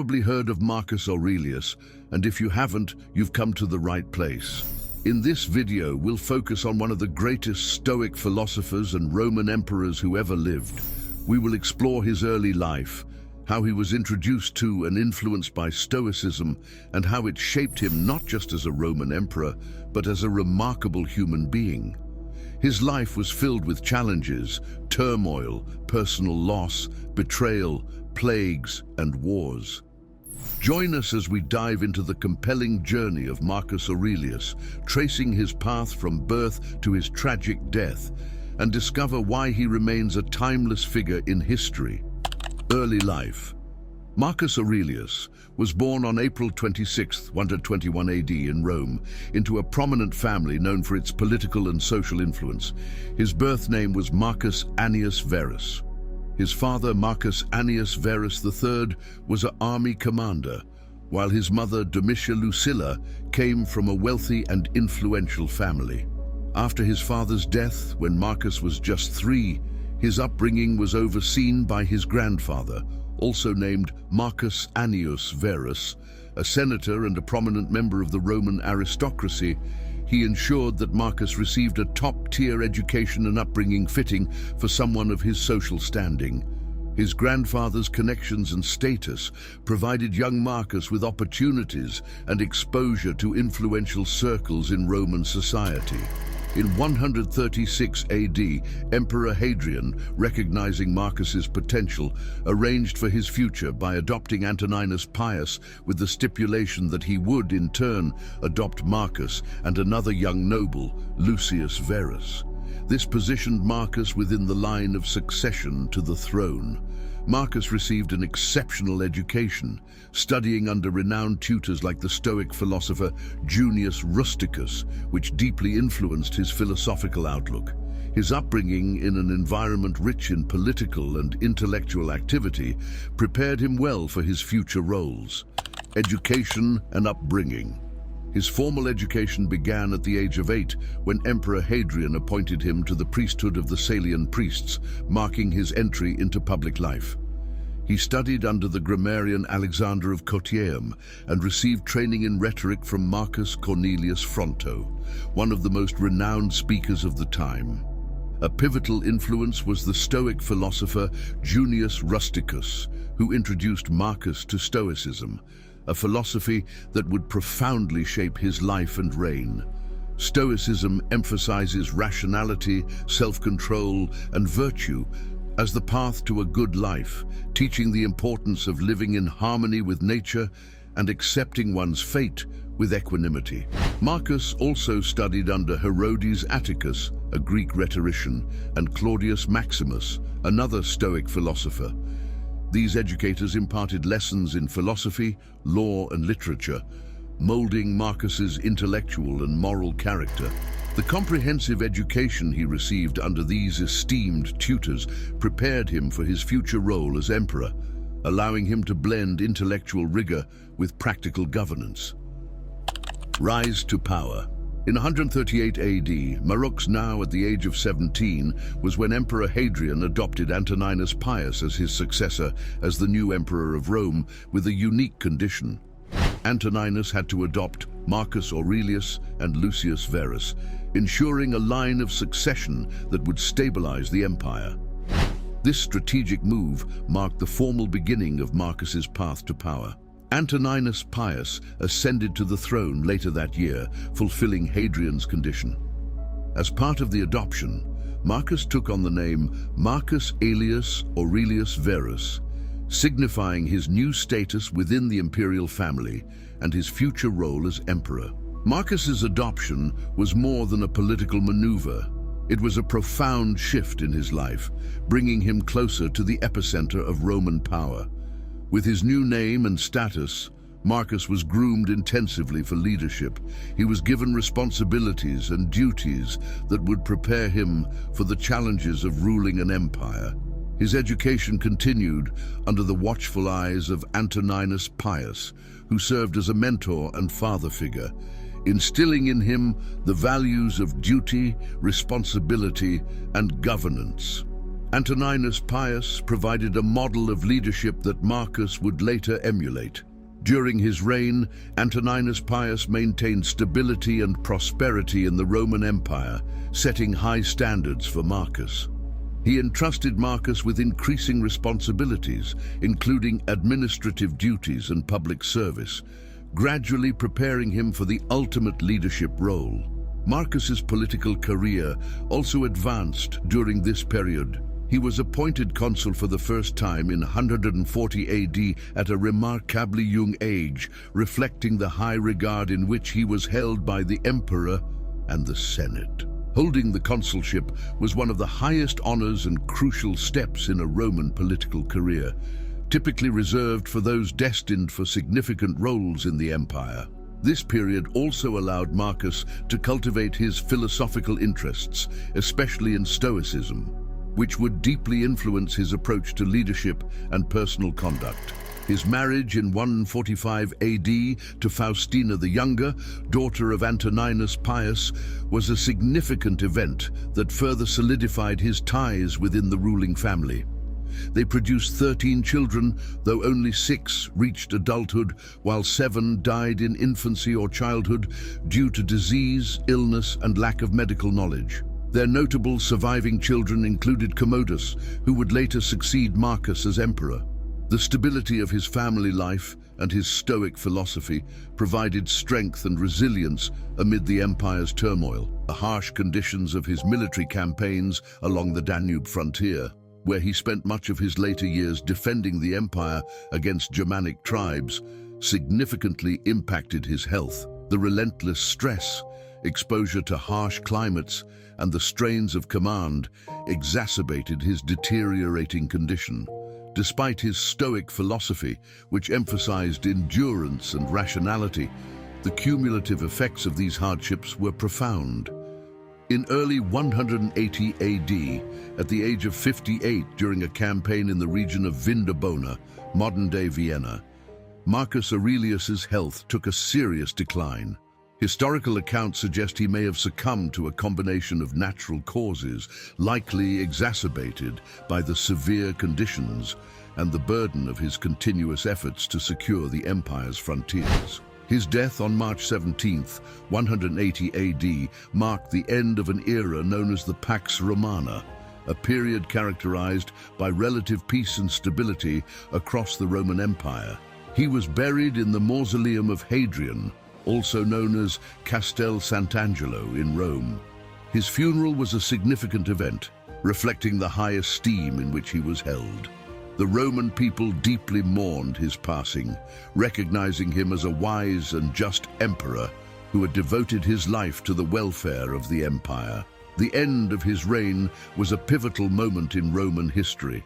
Probably heard of Marcus Aurelius, and if you haven't, you've come to the right place. In this video, we'll focus on one of the greatest Stoic philosophers and Roman emperors who ever lived. We will explore his early life, how he was introduced to and influenced by Stoicism, and how it shaped him not just as a Roman emperor, but as a remarkable human being. His life was filled with challenges, turmoil, personal loss, betrayal, plagues, and wars. Join us as we dive into the compelling journey of Marcus Aurelius, tracing his path from birth to his tragic death, and discover why he remains a timeless figure in history. Early life. Marcus Aurelius was born on April 26, 121 AD in Rome, into a prominent family known for its political and social influence. His birth name was Marcus Annius Verus. His father, Marcus Annius Verus III, was an army commander, while his mother, Domitia Lucilla, came from a wealthy and influential family. After his father's death, when Marcus was just 3, his upbringing was overseen by his grandfather, also named Marcus Annius Verus, a senator and a prominent member of the Roman aristocracy. He ensured that Marcus received a top-tier education and upbringing fitting for someone of his social standing. His grandfather's connections and status provided young Marcus with opportunities and exposure to influential circles in Roman society. In 136 AD, Emperor Hadrian, recognizing Marcus's potential, arranged for his future by adopting Antoninus Pius with the stipulation that he would, in turn, adopt Marcus and another young noble, Lucius Verus. This positioned Marcus within the line of succession to the throne. Marcus received an exceptional education, studying under renowned tutors like the Stoic philosopher Junius Rusticus, which deeply influenced his philosophical outlook. His upbringing in an environment rich in political and intellectual activity prepared him well for his future roles. Education and upbringing. His formal education began at the age of 8 when Emperor Hadrian appointed him to the priesthood of the Salian priests, marking his entry into public life. He studied under the grammarian Alexander of Cottiaeum and received training in rhetoric from Marcus Cornelius Fronto, one of the most renowned speakers of the time. A pivotal influence was the Stoic philosopher Junius Rusticus, who introduced Marcus to Stoicism, a philosophy that would profoundly shape his life and reign. Stoicism emphasizes rationality, self-control, and virtue as the path to a good life, teaching the importance of living in harmony with nature and accepting one's fate with equanimity. Marcus also studied under Herodes Atticus, a Greek rhetorician, and Claudius Maximus, another Stoic philosopher. These educators imparted lessons in philosophy, law, and literature, molding Marcus's intellectual and moral character. The comprehensive education he received under these esteemed tutors prepared him for his future role as emperor, allowing him to blend intellectual rigor with practical governance. Rise to power. In 138 AD, Marcus, now at the age of 17, was when Emperor Hadrian adopted Antoninus Pius as his successor as the new emperor of Rome, with a unique condition. Antoninus had to adopt Marcus Aurelius and Lucius Verus, ensuring a line of succession that would stabilize the empire. This strategic move marked the formal beginning of Marcus's path to power. Antoninus Pius ascended to the throne later that year, fulfilling Hadrian's condition. As part of the adoption, Marcus took on the name Marcus Aurelius Aurelius Verus, signifying his new status within the imperial family and his future role as emperor. Marcus's adoption was more than a political maneuver. It was a profound shift in his life, bringing him closer to the epicenter of Roman power. With his new name and status, Marcus was groomed intensively for leadership. He was given responsibilities and duties that would prepare him for the challenges of ruling an empire. His education continued under the watchful eyes of Antoninus Pius, who served as a mentor and father figure, instilling in him the values of duty, responsibility, and governance. Antoninus Pius provided a model of leadership that Marcus would later emulate. During his reign, Antoninus Pius maintained stability and prosperity in the Roman Empire, setting high standards for Marcus. He entrusted Marcus with increasing responsibilities, including administrative duties and public service, gradually preparing him for the ultimate leadership role. Marcus's political career also advanced during this period. He was appointed consul for the first time in 140 AD at a remarkably young age, reflecting the high regard in which he was held by the emperor and the Senate. Holding the consulship was one of the highest honors and crucial steps in a Roman political career, typically reserved for those destined for significant roles in the empire. This period also allowed Marcus to cultivate his philosophical interests, especially in Stoicism, which would deeply influence his approach to leadership and personal conduct. His marriage in 145 AD to Faustina the Younger, daughter of Antoninus Pius, was a significant event that further solidified his ties within the ruling family. They produced 13 children, though only 6 reached adulthood, while 7 died in infancy or childhood due to disease, illness, and lack of medical knowledge. Their notable surviving children included Commodus, who would later succeed Marcus as emperor. The stability of his family life and his Stoic philosophy provided strength and resilience amid the empire's turmoil. The harsh conditions of his military campaigns along the Danube frontier, where he spent much of his later years defending the empire against Germanic tribes, significantly impacted his health. The relentless stress, exposure to harsh climates, and the strains of command exacerbated his deteriorating condition. Despite his Stoic philosophy, which emphasized endurance and rationality, the cumulative effects of these hardships were profound. In early 180 AD, at the age of 58 during a campaign in the region of Vindobona, modern-day Vienna, Marcus Aurelius's health took a serious decline. Historical accounts suggest he may have succumbed to a combination of natural causes, likely exacerbated by the severe conditions and the burden of his continuous efforts to secure the empire's frontiers. His death on March 17, 180 AD, marked the end of an era known as the Pax Romana, a period characterized by relative peace and stability across the Roman Empire. He was buried in the mausoleum of Hadrian, also known as Castel Sant'Angelo in Rome. His funeral was a significant event, reflecting the high esteem in which he was held. The Roman people deeply mourned his passing, recognizing him as a wise and just emperor who had devoted his life to the welfare of the empire. The end of his reign was a pivotal moment in Roman history.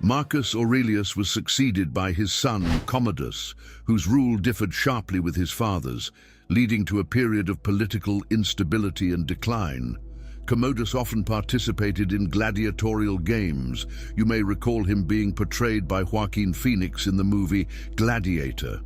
Marcus Aurelius was succeeded by his son Commodus, whose rule differed sharply with his father's, leading to a period of political instability and decline. Commodus often participated in gladiatorial games. You may recall him being portrayed by Joaquin Phoenix in the movie Gladiator.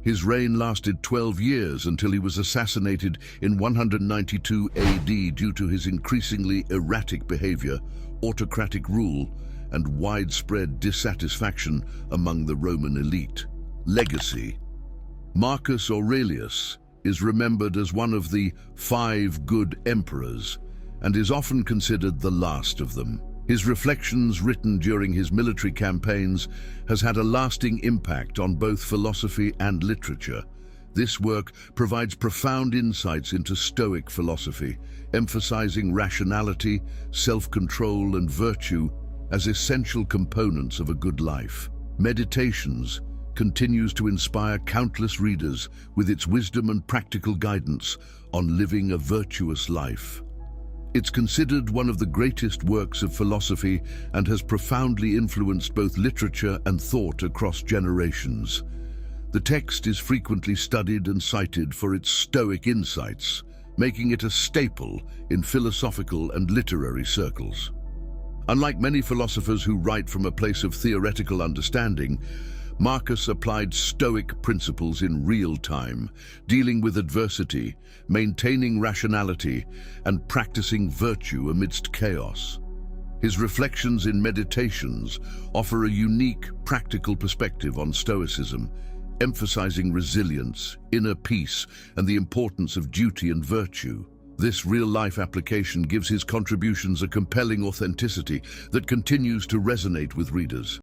His reign lasted 12 years until he was assassinated in 192 AD due to his increasingly erratic behavior, autocratic rule, and widespread dissatisfaction among the Roman elite. Legacy. Marcus Aurelius is remembered as one of the 5 good emperors and is often considered the last of them. His reflections, written during his military campaigns, has had a lasting impact on both philosophy and literature. This work provides profound insights into Stoic philosophy, emphasizing rationality, self-control, and virtue as essential components of a good life. Meditations continues to inspire countless readers with its wisdom and practical guidance on living a virtuous life. It's considered one of the greatest works of philosophy and has profoundly influenced both literature and thought across generations. The text is frequently studied and cited for its Stoic insights, making it a staple in philosophical and literary circles. Unlike many philosophers who write from a place of theoretical understanding, Marcus applied Stoic principles in real time, dealing with adversity, maintaining rationality, and practicing virtue amidst chaos. His reflections in Meditations offer a unique, practical perspective on Stoicism, emphasizing resilience, inner peace, and the importance of duty and virtue. This real-life application gives his contributions a compelling authenticity that continues to resonate with readers.